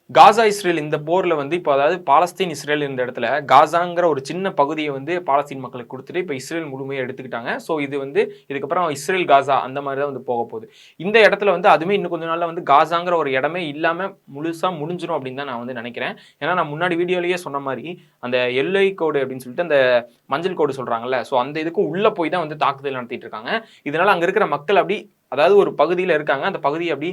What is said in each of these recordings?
காசா Israel இந்த போர்ல வந்து இப்போ அதாவது பாலஸ்தீன் இஸ்ரேல் இந்த இடத்துல காசாங்கிற ஒரு சின்ன பகுதியை வந்து பாலஸ்தீன் மக்களுக்கு கொடுத்துட்டு இப்போ இஸ்ரேல் முழுமையாக எடுத்துக்கிட்டாங்க. ஸோ இது வந்து இதுக்கப்புறம் இஸ்ரேல் காசா அந்த மாதிரி தான் வந்து போக போகுது. இந்த இடத்துல வந்து அதுவுமே இன்னும் கொஞ்ச நாள்ல வந்து காசாங்கிற ஒரு இடமே இல்லாம முழுசா முடிஞ்சிடும் அப்படின்னு தான் நான் வந்து நினைக்கிறேன். ஏன்னா நான் முன்னாடி வீடியோலயே சொன்ன மாதிரி அந்த எல்லை கோடு அப்படின்னு சொல்லிட்டு அந்த மஞ்சள் கோடு சொல்றாங்கல்ல, ஸோ அந்த இதுக்கு உள்ள போய் தான் வந்து தாக்குதல் நடத்திட்டு இருக்காங்க. இதனால அங்க இருக்கிற மக்கள் அப்படி அதாவது ஒரு பகுதியில் இருக்காங்க, அந்த பகுதியை அப்படி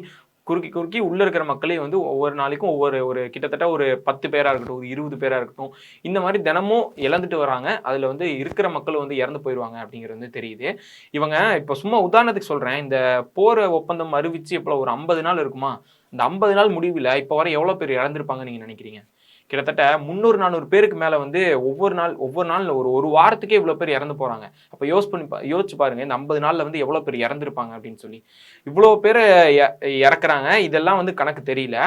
குறுக்கி குறுக்கி உள்ள இருக்கிற மக்களே வந்து ஒவ்வொரு நாளைக்கும் ஒவ்வொரு ஒரு கிட்டத்தட்ட ஒரு 10 பேரா இருக்கட்டும், ஒரு 20 பேரா இருக்கட்டும், இந்த மாதிரி தினமும் இழந்துட்டு வராங்க. அதுல வந்து இருக்கிற மக்கள் வந்து இறந்து போயிருவாங்க அப்படிங்கிறது வந்து தெரியுது. இவங்க இப்ப சும்மா உதாரணத்துக்கு சொல்றேன். இந்த போர் ஒப்பந்தம் அறிவிச்சு இப்ப ஒரு 50 நாள் இருக்குமா? இந்த 50 நாள் முடிவுல இப்ப வரை எவ்வளவு பேர் இறந்திருப்பாங்கன்னு நீங்க நினைக்கிறீங்க? கிட்டத்தட்ட 300, 400 பேருக்கு மேல வந்து ஒவ்வொரு நாள் ஒரு வாரத்துக்கே இவ்வளவு பேர் இறந்து போறாங்க. அப்ப யோசிச்சு பாருங்க. இந்த 50 நாள்ல வந்து எவ்வளவு பேர் இறந்திருப்பாங்க அப்படின்னு சொல்லி. இவ்வளவு பேர் இறக்குறாங்க. இதெல்லாம் வந்து கணக்கு தெரியல.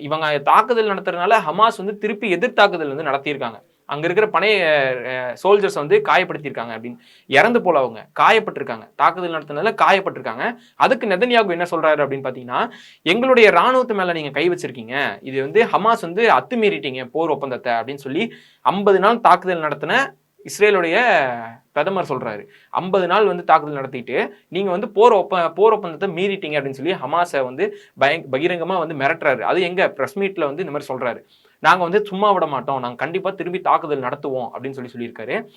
இவங்க தாக்குதல் நடத்துறதுனால ஹமாஸ் வந்து திருப்பி எதிர் தாக்குதல் வந்து நடத்தியிருக்காங்க. அங்க இருக்கிற பழைய சோல்ஜர்ஸ் வந்து காயப்படுத்தியிருக்காங்க அப்படின்னு. இறந்து போல அவங்க காயப்பட்டிருக்காங்க. தாக்குதல் நடத்தினதுல காயப்பட்டிருக்காங்க. அதுக்கு நெதன்யாகு என்ன சொல்றாரு அப்படின்னு பாத்தீங்கன்னா, எங்களுடைய ராணுவத்து மேல நீங்க கை வச்சிருக்கீங்க. இது வந்து ஹமாஸ் வந்து அத்துமீறிட்டீங்க போர் ஒப்பந்தத்தை அப்படின்னு சொல்லி 50 நாள் தாக்குதல் நடத்தின இஸ்ரேலுடைய பிரதமர் சொல்றாரு. 50 நாள் வந்து தாக்குதல் நடத்திட்டு நீங்க வந்து போர் ஒப்பந்தத்தை மீறிட்டீங்க அப்படின்னு சொல்லி ஹமாஸை வந்து பகிரங்கமா வந்து மிரட்டுறாரு. அது எங்க பிரஸ் மீட்ல வந்து இந்த மாதிரி சொல்றாரு. நாங்க வந்து சும்மா விட மாட்டோம். நாங்க கண்டிப்பா திரும்பி தாக்குதல் நடத்துவோம் அப்படின்னு சொல்லியிருக்காரு.